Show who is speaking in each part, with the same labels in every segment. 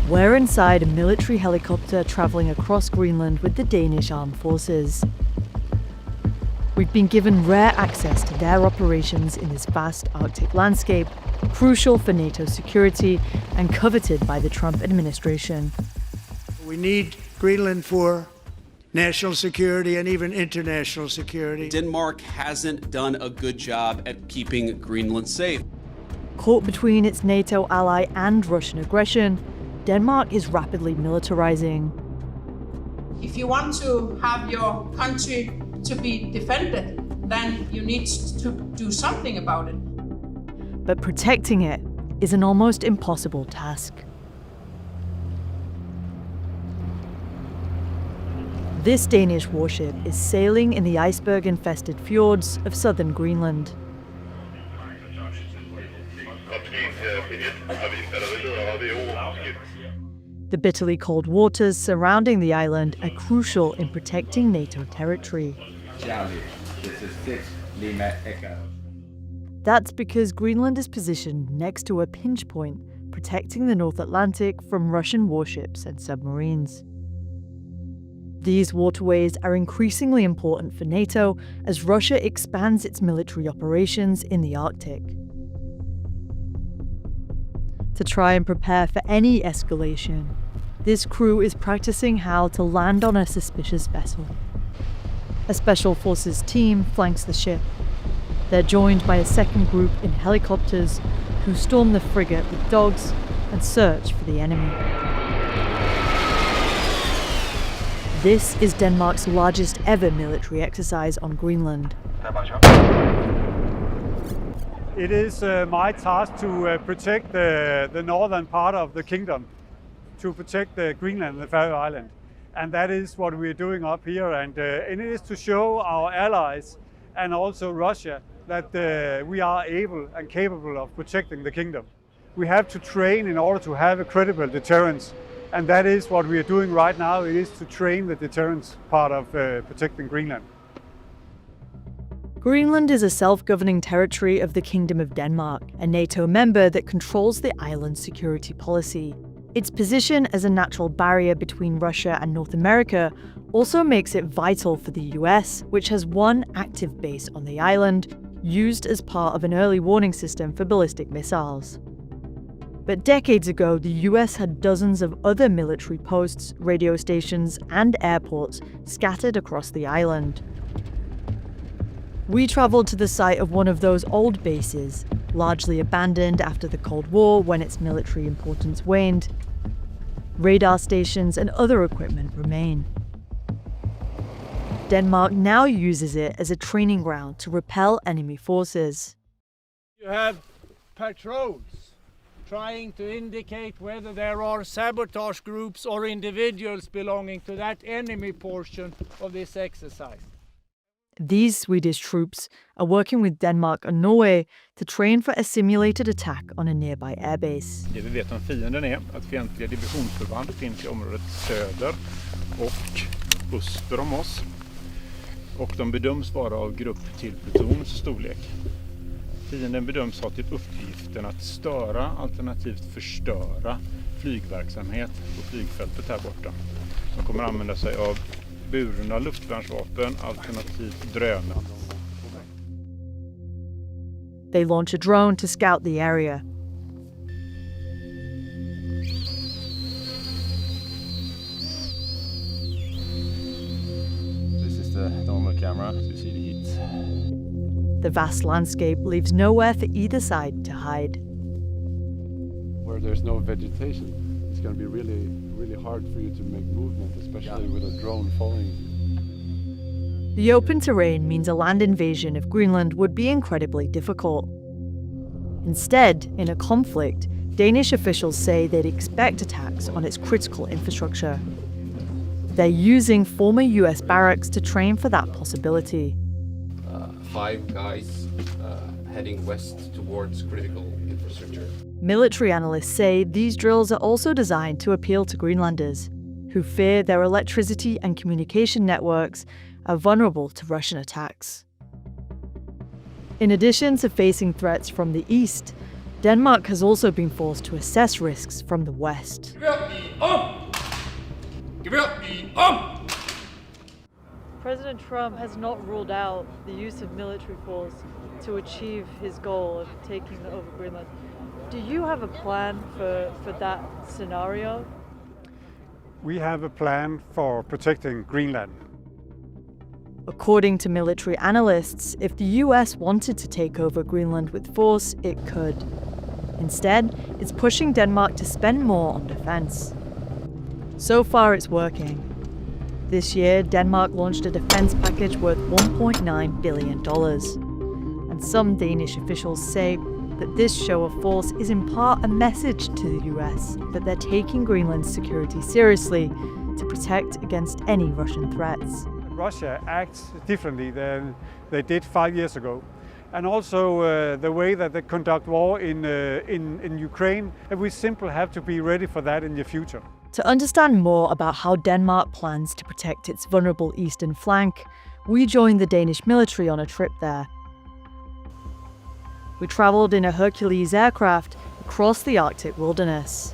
Speaker 1: We're inside a military helicopter traveling across Greenland with the Danish Armed Forces. We've been given rare access to their operations in this vast Arctic landscape, crucial for NATO security and coveted by the Trump administration.
Speaker 2: We need Greenland for national security and even international security.
Speaker 3: Denmark hasn't done a good job at keeping Greenland safe.
Speaker 1: Caught between its NATO ally and Russian aggression, Denmark is rapidly militarizing.
Speaker 4: If you want to have your country to be defended, then you need to do something about it.
Speaker 1: But protecting it is an almost impossible task. This Danish warship is sailing in the iceberg-infested fjords of southern Greenland. The bitterly cold waters surrounding the island are crucial in protecting NATO territory. That's because Greenland is positioned next to a pinch point, protecting the North Atlantic from Russian warships and submarines. These waterways are increasingly important for NATO as Russia expands its military operations in the Arctic. To try and prepare for any escalation, this crew is practicing how to land on a suspicious vessel. A special forces team flanks the ship. They're joined by a second group in helicopters who storm the frigate with dogs and search for the enemy. This is Denmark's largest ever military exercise on Greenland.
Speaker 5: It is my task to protect the northern part of the kingdom, to protect Greenland and the Faroe Island. And that is what we're doing up here. And it is to show our allies and also Russia that we are able and capable of protecting the kingdom. We have to train in order to have a credible deterrence. And that is what we are doing right now. It is to train the deterrence part of protecting Greenland.
Speaker 1: Greenland is a self-governing territory of the Kingdom of Denmark, a NATO member that controls the island's security policy. Its position as a natural barrier between Russia and North America also makes it vital for the US, which has one active base on the island, used as part of an early warning system for ballistic missiles. But decades ago, the US had dozens of other military posts, radio stations, and airports scattered across the island. We traveled to the site of one of those old bases, largely abandoned after the Cold War when its military importance waned. Radar stations and other equipment remain. Denmark now uses it as a training ground to repel enemy forces.
Speaker 6: You have patrols trying to indicate whether there are sabotage groups or individuals belonging to that enemy portion of this exercise.
Speaker 1: These Swedish troops are working with Denmark and Norway to train for a simulated attack on a nearby airbase.
Speaker 7: Det vi vet om fienden är att fientliga divisionsförband finns i området söder och öster om oss. Och de bedöms vara av grupp till plutons storlek. Fienden bedöms ha till uppgiften att störa alternativt förstöra flygverksamhet på flygfältet här borta. De kommer använda sig av burna luftvärnsvapen alternativt drönare.
Speaker 1: They launch a drone to scout the area.
Speaker 7: This is the normal camera to see the heat.
Speaker 1: The vast landscape leaves nowhere for either side to hide.
Speaker 8: Where there's no vegetation, it's going to be really hard for you to make movement, especially with a drone following you.
Speaker 1: The open terrain means a land invasion of Greenland would be incredibly difficult. Instead, in a conflict, Danish officials say they'd expect attacks on its critical infrastructure. They're using former US barracks to train for that possibility.
Speaker 9: 5 guys heading west towards critical infrastructure.
Speaker 1: Military analysts say these drills are also designed to appeal to Greenlanders, who fear their electricity and communication networks are vulnerable to Russian attacks. In addition to facing threats from the east, Denmark has also been forced to assess risks from the West. President Trump has not ruled out the use of military force to achieve his goal of taking over Greenland. Do you have a plan for that scenario?
Speaker 5: We have a plan for protecting Greenland.
Speaker 1: According to military analysts, if the US wanted to take over Greenland with force, it could. Instead, it's pushing Denmark to spend more on defense. So far, it's working. This year, Denmark launched a defense package worth $1.9 billion. And some Danish officials say that this show of force is in part a message to the US that they're taking Greenland's security seriously to protect against any Russian threats.
Speaker 5: Russia acts differently than they did 5 years ago. And also the way that they conduct war in Ukraine, and we simply have to be ready for that in the future.
Speaker 1: To understand more about how Denmark plans to protect its vulnerable eastern flank, we joined the Danish military on a trip there. We traveled in a Hercules aircraft across the Arctic wilderness.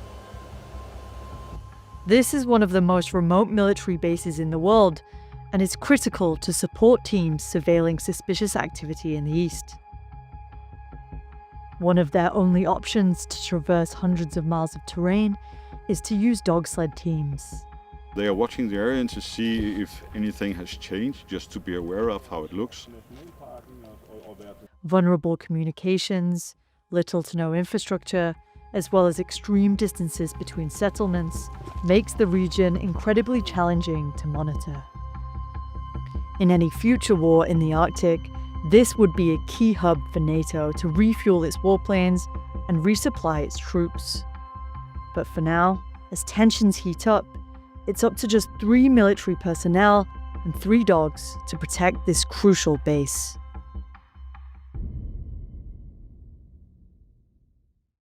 Speaker 1: This is one of the most remote military bases in the world, and is critical to support teams surveilling suspicious activity in the east. One of their only options to traverse hundreds of miles of terrain is to use dog sled teams.
Speaker 10: They are watching the area to see if anything has changed, just to be aware of how it looks.
Speaker 1: Vulnerable communications, little to no infrastructure, as well as extreme distances between settlements, makes the region incredibly challenging to monitor. In any future war in the Arctic, this would be a key hub for NATO to refuel its warplanes and resupply its troops. But for now, as tensions heat up, it's up to just 3 military personnel and 3 dogs to protect this crucial base.